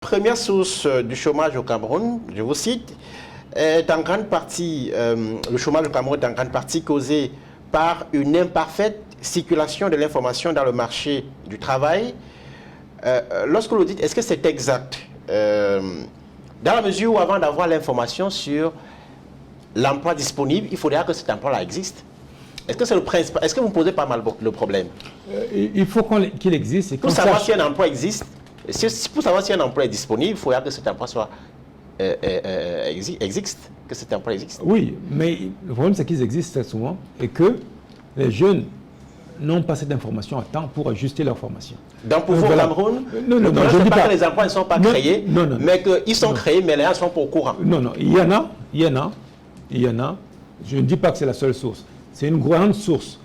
Première source du chômage au Cameroun, je vous cite, est en grande partie, le chômage au Cameroun est en grande partie causé par une imparfaite circulation de l'information dans le marché du travail. Lorsque vous dites, est-ce que c'est exact? Dans la mesure où avant d'avoir l'information sur l'emploi disponible, il faudra que cet emploi-là existe. Est-ce que c'est le principal? Est-ce que vous me posez pas mal le problème? Il faut qu'il existe. Pour savoir si un emploi existe, pour savoir si un emploi est disponible, il faudra que cet emploi soit existe, que cet emploi existe. Oui, mais le problème c'est qu'ils existent très souvent et que les jeunes n'ont pas cette information à temps pour ajuster leur formation. Donc pour vous, au Cameroun, je ne dis pas que les emplois ne sont pas créés, mais qu'ils sont créés, mais les gens sont pas au courant. Non, il y en a. Je ne dis pas que c'est la seule source. C'est une grande source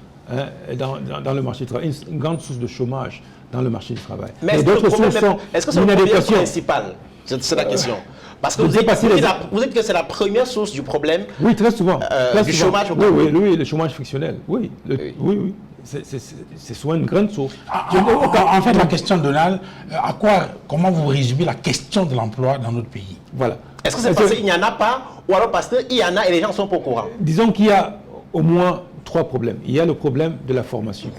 dans le marché du travail, une grande source de chômage dans le marché du travail. Mais est-ce que c'est le problème principal? C'est la question. Parce que vous dites que c'est la première source du problème. Oui, très souvent. Du chômage au Cameroun. Oui, le chômage frictionnel. Oui. C'est souvent une grande source. En fait, la question, Donald, comment vous résumez la question de l'emploi dans notre pays? Voilà. Est-ce que c'est parce qu'il n'y en a pas, ou alors parce qu'il y en a et les gens ne sont pas au courant? Disons qu'il y a au moins trois problèmes. Il y a le problème de la formation.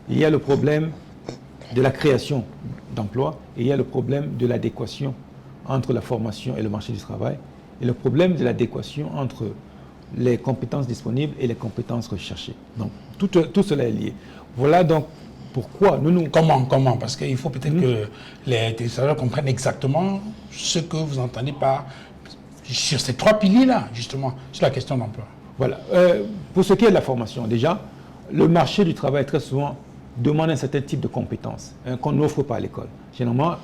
Il y a le problème de la création d'emplois. Et il y a le problème de l'adéquation entre la formation et le marché du travail. Et le problème de l'adéquation entre les compétences disponibles et les compétences recherchées. Donc, tout cela est lié. Voilà donc pourquoi nous... Comment? Parce qu'il faut peut-être que les téléspectateurs comprennent exactement ce que vous entendez par sur ces trois piliers-là, justement, sur la question d'emploi. Voilà. Pour ce qui est de la formation, déjà, le marché du travail, très souvent, demande un certain type de compétences qu'on n'offre pas à l'école. Généralement,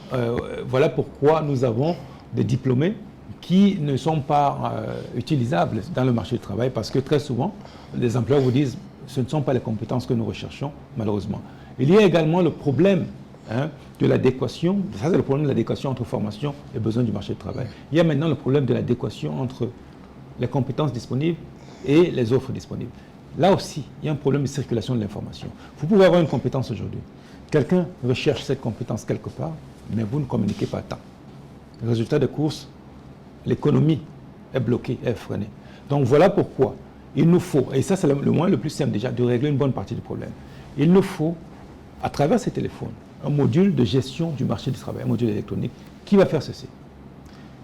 voilà pourquoi nous avons des diplômés qui ne sont pas utilisables dans le marché du travail, parce que très souvent, les employeurs vous disent ce ne sont pas les compétences que nous recherchons, malheureusement. Il y a également le problème de l'adéquation, ça c'est le problème de l'adéquation entre formation et besoins du marché du travail. Il y a maintenant le problème de l'adéquation entre les compétences disponibles et les offres disponibles. Là aussi, il y a un problème de circulation de l'information. Vous pouvez avoir une compétence aujourd'hui. Quelqu'un recherche cette compétence quelque part, mais vous ne communiquez pas à temps. Résultat de course, l'économie est bloquée, est freinée. Donc voilà pourquoi il nous faut, et ça c'est le moyen le plus simple déjà, de régler une bonne partie du problème. Il nous faut, à travers ces téléphones, un module de gestion du marché du travail, un module électronique, qui va faire ceci,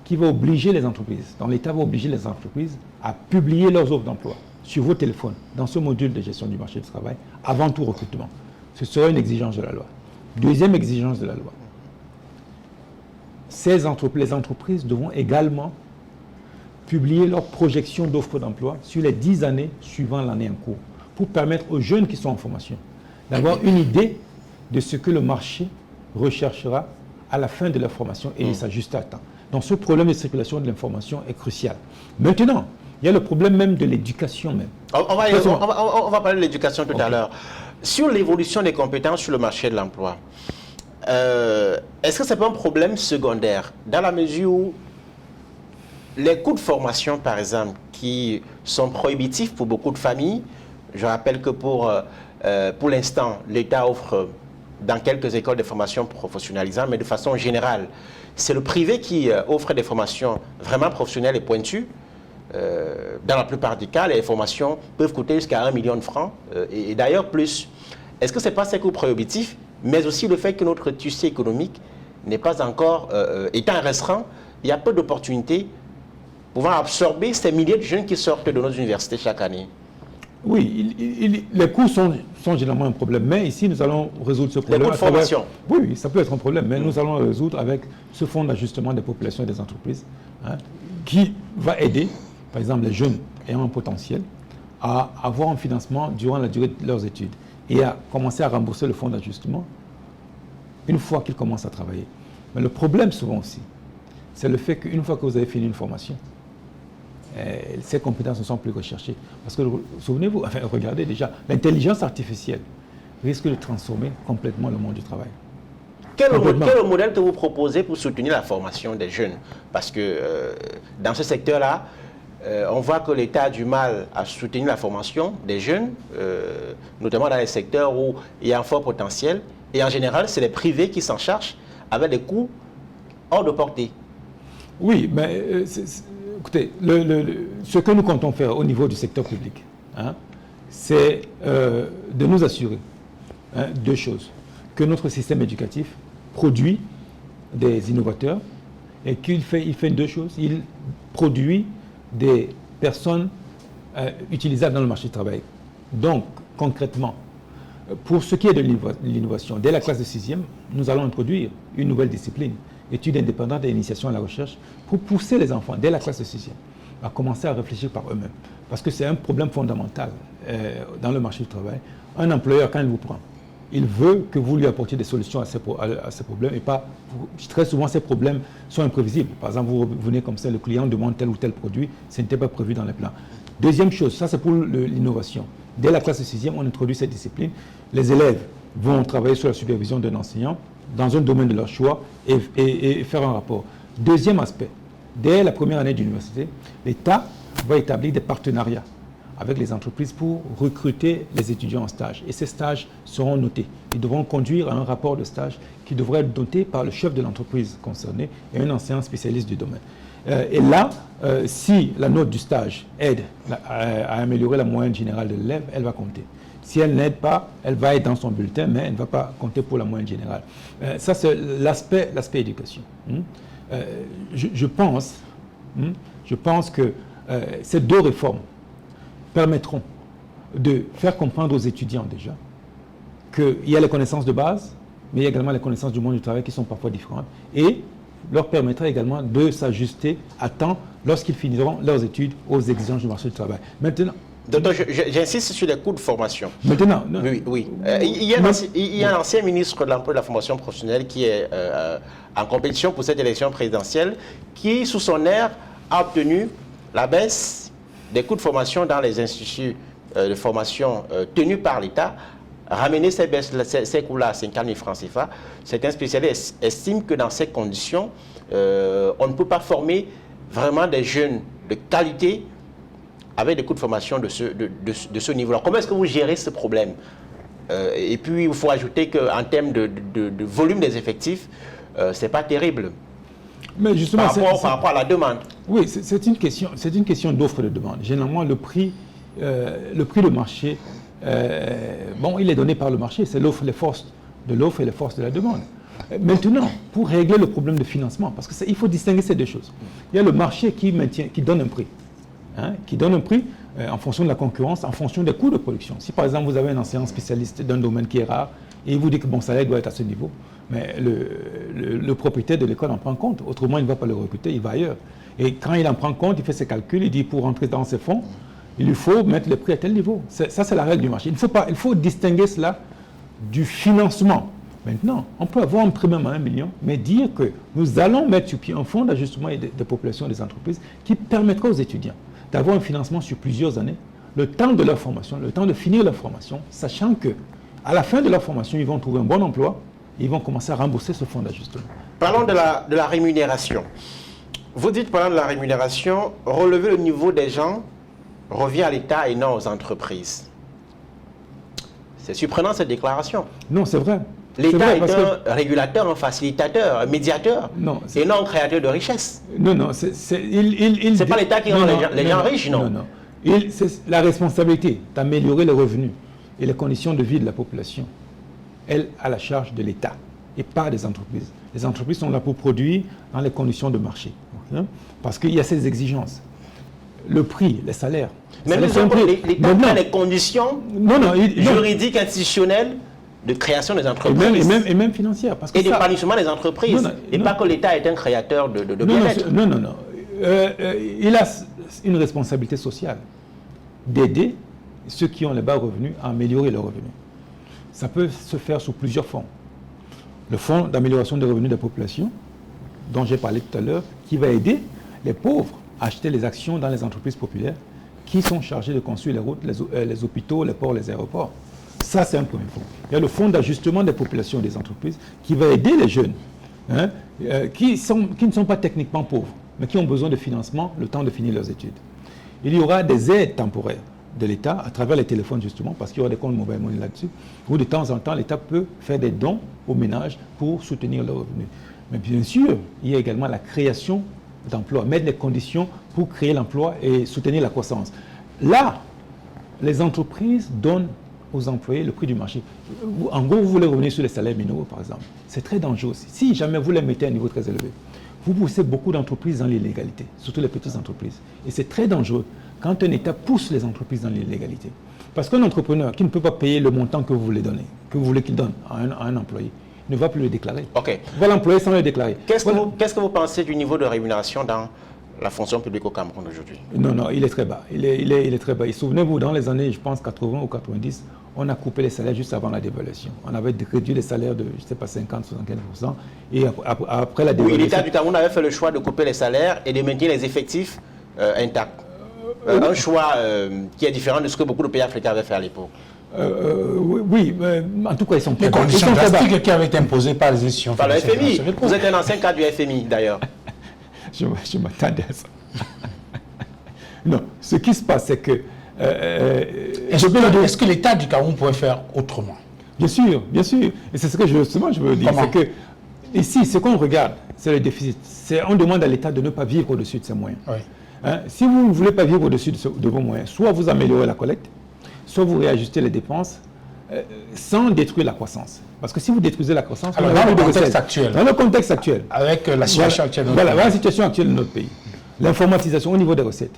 qui va obliger les entreprises, dans l'État va obliger les entreprises à publier leurs offres d'emploi sur vos téléphones, dans ce module de gestion du marché du travail, avant tout recrutement. Ce sera une exigence de la loi. Deuxième exigence de la loi. Les entreprises devront également publier leurs projections d'offres d'emploi sur les 10 années suivant l'année en cours, pour permettre aux jeunes qui sont en formation d'avoir une idée de ce que le marché recherchera à la fin de leur formation et de s'ajuster à temps. Donc ce problème de circulation de l'information est crucial. Maintenant, il y a le problème même de l'éducation même. On va parler de l'éducation tout à l'heure. Sur l'évolution des compétences sur le marché de l'emploi, est-ce que ce n'est pas un problème secondaire dans la mesure où les coûts de formation, par exemple, qui sont prohibitifs pour beaucoup de familles, je rappelle que pour l'instant, l'État offre dans quelques écoles de formation professionnalisantes, mais de façon générale, c'est le privé qui offre des formations vraiment professionnelles et pointues. Dans la plupart des cas, les formations peuvent coûter jusqu'à 1 million de francs, et d'ailleurs plus. Est-ce que ce n'est pas ces coûts prohibitifs, mais aussi le fait que notre tissu économique n'est pas encore, étant restreint, il y a peu d'opportunités pouvant absorber ces milliers de jeunes qui sortent de nos universités chaque année? Oui, les coûts sont généralement un problème, mais ici nous allons résoudre ce problème. Les coûts de formation? Oui, ça peut être un problème, mais nous allons le résoudre avec ce fonds d'ajustement des populations et des entreprises, qui va aider, par exemple, les jeunes ayant un potentiel, à avoir un financement durant la durée de leurs études et à commencer à rembourser le fonds d'ajustement une fois qu'ils commencent à travailler. Mais le problème souvent aussi, c'est le fait qu'une fois que vous avez fini une formation, ces compétences ne sont plus recherchées. Parce que, souvenez-vous, enfin, regardez déjà, l'intelligence artificielle risque de transformer complètement le monde du travail. Quel est le modèle que vous proposez pour soutenir la formation des jeunes? Parce que dans ce secteur-là, on voit que l'État a du mal à soutenir la formation des jeunes, notamment dans les secteurs où il y a un fort potentiel. Et en général, c'est les privés qui s'en chargent avec des coûts hors de portée. Oui, mais écoutez, ce que nous comptons faire au niveau du secteur public, hein, c'est de nous assurer deux choses. Que notre système éducatif produit des innovateurs et qu'il fait deux choses. Il produit des personnes utilisables dans le marché du travail. Donc, concrètement, pour ce qui est de l'innovation, dès la classe de 6e, nous allons introduire une nouvelle discipline, études indépendantes et initiation à la recherche, pour pousser les enfants, dès la classe de 6e, à commencer à réfléchir par eux-mêmes. Parce que c'est un problème fondamental dans le marché du travail. Un employeur, quand il vous prend, il veut que vous lui apportiez des solutions à ces problèmes et pas... Très souvent, ces problèmes sont imprévisibles. Par exemple, vous venez comme ça, le client demande tel ou tel produit, ce n'était pas prévu dans les plans. Deuxième chose, ça c'est pour l'innovation. Dès la classe de 6e, on introduit cette discipline. Les élèves vont travailler sous la supervision d'un enseignant dans un domaine de leur choix et faire un rapport. Deuxième aspect, dès la première année d'université, l'État va établir des partenariats avec les entreprises pour recruter les étudiants en stage. Et ces stages seront notés. Ils devront conduire à un rapport de stage qui devrait être noté par le chef de l'entreprise concernée et un enseignant spécialiste du domaine. Et là, si la note du stage aide à améliorer la moyenne générale de l'élève, elle va compter. Si elle n'aide pas, elle va être dans son bulletin, mais elle ne va pas compter pour la moyenne générale. Ça, c'est l'aspect éducation. Je pense que ces deux réformes permettront de faire comprendre aux étudiants déjà qu'il y a les connaissances de base, mais il y a également les connaissances du monde du travail qui sont parfois différentes, et leur permettra également de s'ajuster à temps lorsqu'ils finiront leurs études aux exigences du marché du travail. Maintenant, Docteur, j'insiste sur les coûts de formation. Maintenant, oui. Il y a un ancien ministre de l'Emploi et de la formation professionnelle qui est en compétition pour cette élection présidentielle, qui, sous son aire, a obtenu la baisse des coûts de formation dans les instituts de formation tenus par l'État. Ramener ces coûts-là à 50 000 francs CFA, certains spécialistes estiment que dans ces conditions, on ne peut pas former vraiment des jeunes de qualité avec des coûts de formation de ce niveau-là. Comment est-ce que vous gérez ce problème? Et puis, il faut ajouter qu'en termes de volume des effectifs, ce n'est pas terrible. Mais justement, par rapport à la demande. Oui, c'est une question d'offre et de demande. Généralement, le prix de marché, il est donné par le marché. C'est les forces de l'offre et les forces de la demande. Maintenant, pour régler le problème de financement, parce qu'il faut distinguer ces deux choses. Il y a le marché qui donne un prix. Qui donne un prix en fonction de la concurrence, en fonction des coûts de production. Si par exemple vous avez un enseignant spécialiste d'un domaine qui est rare et il vous dit que bon salaire doit être à ce niveau, mais le propriétaire de l'école en prend compte. Autrement, il ne va pas le recruter, il va ailleurs. Et quand il en prend compte, il fait ses calculs, il dit pour rentrer dans ses fonds, il lui faut mettre le prix à tel niveau. Ça, c'est la règle du marché. Il faut distinguer cela du financement. Maintenant, on peut avoir un prix même à 1 million, mais dire que nous allons mettre sur pied un fonds d'ajustement des populations et des entreprises qui permettra aux étudiants d'avoir un financement sur plusieurs années, le temps de leur formation, le temps de finir leur formation, sachant que à la fin de leur formation, ils vont trouver un bon emploi et ils vont commencer à rembourser ce fonds d'ajustement. Parlons de la rémunération. Vous dites, parlant de la rémunération, relever le niveau des gens revient à l'État et non aux entreprises. C'est surprenant cette déclaration. Non, c'est vrai. L'État est un régulateur, un facilitateur, un médiateur, et non un créateur de richesse. Non, c'est pas l'État qui rend les gens riches, non. C'est la responsabilité d'améliorer les revenus et les conditions de vie de la population, elle, à la charge de l'État et pas des entreprises. Les entreprises sont là pour produire dans les conditions de marché, parce qu'il y a ces exigences. Le prix, les salaires. Mais l'État a les conditions juridiques, institutionnelles de création des entreprises. Et même financière. Parce que d'épanouissement des entreprises. Pas que l'État est un créateur de bien-être. Non. Il a une responsabilité sociale d'aider ceux qui ont les bas revenus à améliorer leurs revenus. Ça peut se faire sous plusieurs fonds. Le fonds d'amélioration des revenus de la population, dont j'ai parlé tout à l'heure, qui va aider les pauvres à acheter les actions dans les entreprises populaires qui sont chargées de construire les routes, les hôpitaux, les ports, les aéroports. Ça, c'est un premier fonds. Il y a le fonds d'ajustement des populations des entreprises qui va aider les jeunes qui ne sont pas techniquement pauvres, mais qui ont besoin de financement le temps de finir leurs études. Il y aura des aides temporaires de l'État à travers les téléphones justement, parce qu'il y aura des comptes mobile money là-dessus, où de temps en temps, l'État peut faire des dons aux ménages pour soutenir leurs revenus. Mais bien sûr, il y a également la création d'emplois, mettre les conditions pour créer l'emploi et soutenir la croissance. Là, les entreprises donnent aux employés le prix du marché. En gros, vous voulez revenir sur les salaires minimaux, par exemple. C'est très dangereux. Si jamais vous les mettez à un niveau très élevé, vous poussez beaucoup d'entreprises dans l'illégalité, surtout les petites entreprises. Et c'est très dangereux quand un État pousse les entreprises dans l'illégalité. Parce qu'un entrepreneur qui ne peut pas payer le montant que vous voulez donner, que vous voulez qu'il donne à un employé, ne va plus le déclarer. Ok. Il va l'employer sans le déclarer. Qu'est-ce que vous pensez du niveau de rémunération dans la fonction publique au Cameroun aujourd'hui? Non, il est très bas. Il est très bas. Et souvenez-vous, dans les années, je pense, 80 ou 90, on a coupé les salaires juste avant la dévaluation. On avait réduit les salaires de, je ne sais pas, 50-75%. Et après la dévaluation... Oui, l'État du Cameroun avait fait le choix de couper les salaires et de maintenir les effectifs intacts. Un choix qui est différent de ce que beaucoup de pays africains avaient fait à l'époque. Oui, en tout cas, ils sont Les très bas. conditions drastiques qui avaient été imposées par les institutions Par le financières. FMI. Vous êtes un ancien cadre du FMI, d'ailleurs. Je m'attendais à ça. Non, ce qui se passe, c'est que... Est-ce que l'État du Cameroun pourrait faire autrement? Bien sûr, bien sûr. Et c'est ce que je veux dire. C'est que ici, ce qu'on regarde, c'est le déficit. On demande à l'État de ne pas vivre au-dessus de ses moyens. Oui. Hein? Si vous ne voulez pas vivre au-dessus de vos moyens, soit vous améliorez la collecte, soit vous réajustez les dépenses sans détruire la croissance. Parce que si vous détruisez la croissance... Alors, dans le contexte actuel. Dans le contexte actuel. Avec la situation actuelle de notre Voilà, pays. la situation actuelle de notre pays. L'informatisation au niveau des recettes.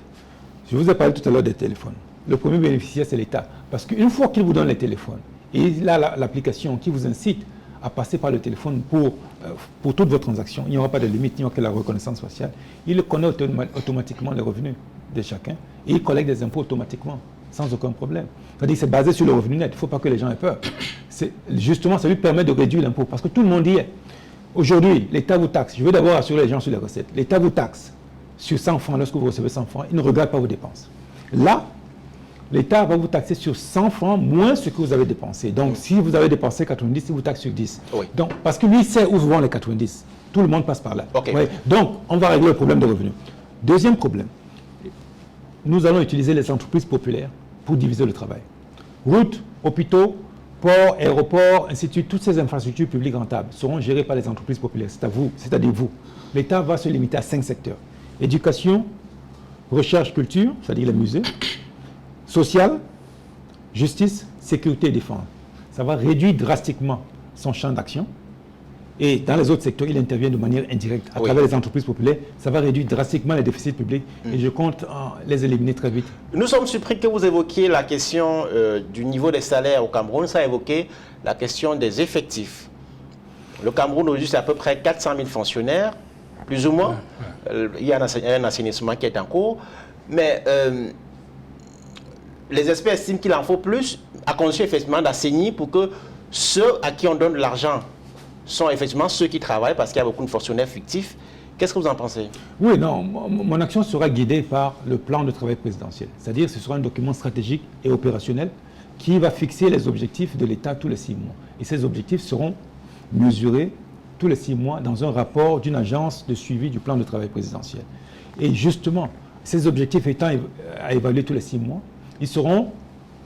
Je vous ai parlé tout à l'heure des téléphones. Le premier bénéficiaire, c'est l'État. Parce qu'une fois qu'il vous donne les téléphones, et il a l'application qui vous incite à passer par le téléphone pour toutes vos transactions, il n'y aura pas de limite, il n'y aura que la reconnaissance faciale. Il connaît automatiquement les revenus de chacun et il collecte des impôts automatiquement, sans aucun problème. C'est-à-dire que c'est basé sur le revenu net. Il ne faut pas que les gens aient peur. Justement, ça lui permet de réduire l'impôt parce que tout le monde y est. Aujourd'hui, l'État vous taxe. Je veux d'abord assurer les gens sur les recettes. L'État vous taxe sur 100 francs lorsque vous recevez 100 francs. Il ne regarde pas vos dépenses. Là, l'État va vous taxer sur 100 francs moins ce que vous avez dépensé. Donc, si vous avez dépensé 90, il vous taxe sur 10. Oui. Donc, parce que lui sait où vont les 90. Tout le monde passe par là. Okay. Ouais. Donc, on va régler le problème de revenus. Deuxième problème. Nous allons utiliser les entreprises populaires pour diviser le travail. Routes, hôpitaux, ports, aéroports, ainsi de suite, toutes ces infrastructures publiques rentables seront gérées par les entreprises populaires. C'est à vous, c'est-à-dire vous. L'État va se limiter à 5 secteurs. Éducation, recherche, culture, c'est-à-dire les musées, social, justice, sécurité et défense. Ça va réduire drastiquement son champ d'action. Et dans les autres secteurs, il intervient de manière indirecte à travers les entreprises populaires. Ça va réduire drastiquement les déficits publics et je compte les éliminer très vite. Nous sommes surpris que vous évoquiez la question du niveau des salaires au Cameroun. Ça a évoqué la question des effectifs. Le Cameroun, aujourd'hui, c'est à peu près 400 000 fonctionnaires, plus ou moins. Il y a un assainissement qui est en cours. Mais les experts estiment qu'il en faut plus, à condition effectivement d'assainir pour que ceux à qui on donne de l'argent sont effectivement ceux qui travaillent, parce qu'il y a beaucoup de fonctionnaires fictifs. Qu'est-ce que vous en pensez? Oui, non, mon action sera guidée par le plan de travail présidentiel. C'est-à-dire que ce sera un document stratégique et opérationnel qui va fixer les objectifs de l'État tous les 6 mois. Et ces objectifs seront mesurés tous les 6 mois dans un rapport d'une agence de suivi du plan de travail présidentiel. Et justement, ces objectifs étant à évaluer tous les 6 mois, ils seront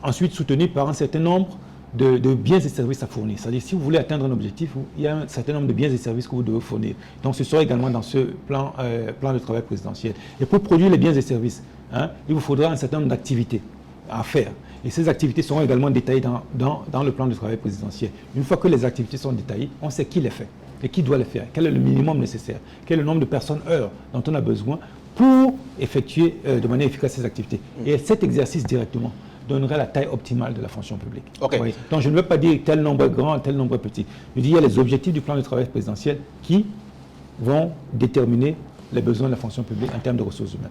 ensuite soutenus par un certain nombre de biens et services à fournir. C'est-à-dire, si vous voulez atteindre un objectif, il y a un certain nombre de biens et services que vous devez fournir. Donc, ce sera également dans ce plan de travail présidentiel. Et pour produire les biens et services, il vous faudra un certain nombre d'activités à faire. Et ces activités seront également détaillées dans le plan de travail présidentiel. Une fois que les activités sont détaillées, on sait qui les fait et qui doit les faire. Quel est le minimum nécessaire? Quel est le nombre de personnes, heures dont on a besoin pour effectuer de manière efficace ces activités? Et cet exercice directement donnerait la taille optimale de la fonction publique. Okay. Oui. Donc je ne veux pas dire tel nombre grand, tel nombre petit. Je dis qu'il y a les objectifs du plan de travail présidentiel qui vont déterminer les besoins de la fonction publique en termes de ressources humaines.